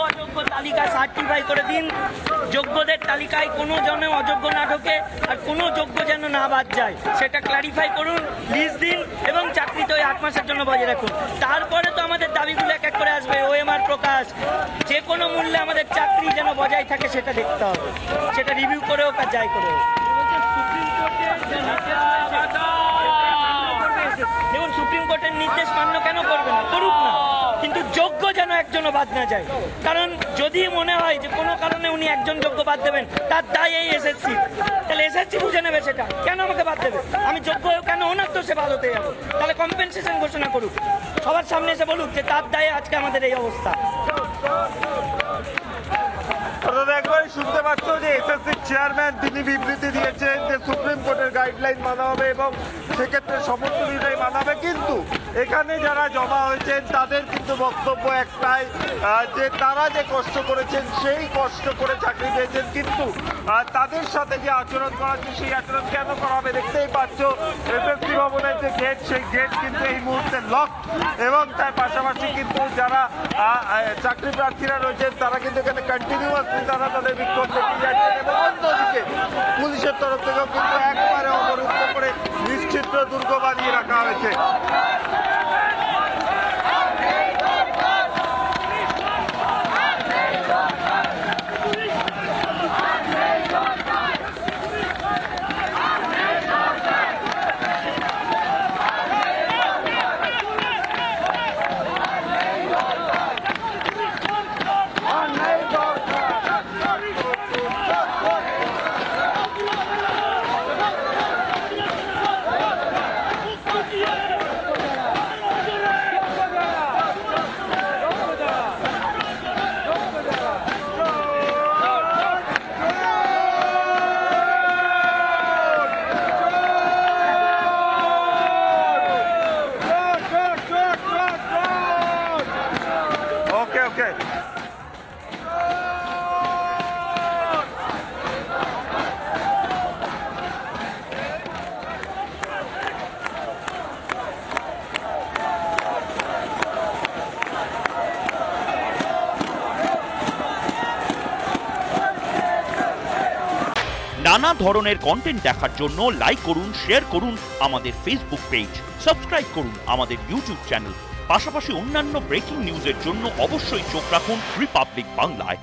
অযোগ্য তালিকা সার্টিফাই করে দিন, যোগ্যদের তালিকায় কোনো জন অযোগ্য না ঢোকে আর কোনো যোগ্য যেন না বাদ যায় সেটা ক্লারিফাই করুন, লিস্ট দিন এবং চাকরিতে ওই 8 মাসের জন্য বজায় রাখুন। তারপরে তো আমাদের দাবিগুলো এক এক করে আসবে, ওএমআর প্রকাশ, যে কোনো মূল্যে আমাদের চাকরি যেন বজায় থাকে সেটা দেখতে হবে, সেটা রিভিউ করে হোক আর যাই করে হোক। দেখুন সুপ্রিম কোর্টের নির্দেশ মান্য কেন করবে না, করুক না, কিন্তু যোগ্য যেন একজনও বাদ না যায়। কারণ যদি মনে হয় যে কোনো কারণে উনি একজন যোগ্য বাদ দেবেন, তার দায় এই এসএসসি, তাহলে এসএসসি বুঝে নেবে সেটা কেন আমাকে বাদ দেবে, আমি যোগ্য কেন ওনার তো সে বাদ হতে যাবো, তাহলে কম্পেনসেশন ঘোষণা করুক, সবার সামনে এসে বলুক যে তার দায়ে আজকে আমাদের এই অবস্থা। একবারই শুনতে পাচ্ছ যে এসএসসি চেয়ারম্যান তিনি বিবৃতি দিয়েছেন যে সুপ্রিম কোর্টের গাইডলাইন মানা হবে এবং সেক্ষেত্রে সমস্ত বিষয় মানা হবে, কিন্তু এখানে যারা জমা হয়েছেন তাদের কিন্তু বক্তব্য একটাই যে তারা যে কষ্ট করেছেন সেই কষ্ট করে চাকরি পেয়েছেন, কিন্তু তাদের সাথে যে আচরণ করা হচ্ছে সেই আচরণ কেন করা হবে? দেখতেই পাচ্ছ এসএসসি ভবনের যে গেট, সেই গেট কিন্তু এই মুহূর্তে লক এবং তার পাশাপাশি কিন্তু যারা চাকরি প্রার্থীরা রয়েছেন তারা কিন্তু এখানে কন্টিনিউয়াসলি তারা তাদের বিক্ষোভ দেখিয়ে যাচ্ছেন এবং অন্যদিকে পুলিশের তরফ থেকেও কিন্তু একবারে অবরুদ্ধ করে নিশ্চিত দুর্গ বানিয়ে রাখা হয়েছে। নানা ধরনের কন্টেন্ট দেখার জন্য লাইক করুন, শেয়ার করুন আমাদের ফেসবুক পেজ, সাবস্ক্রাইব করুন আমাদের ইউটিউব চ্যানেল। পাশাপাশি অন্যান্য ব্রেকিং নিউজের জন্য অবশ্যই চোখ রাখুন রিপাবলিক বাংলায়।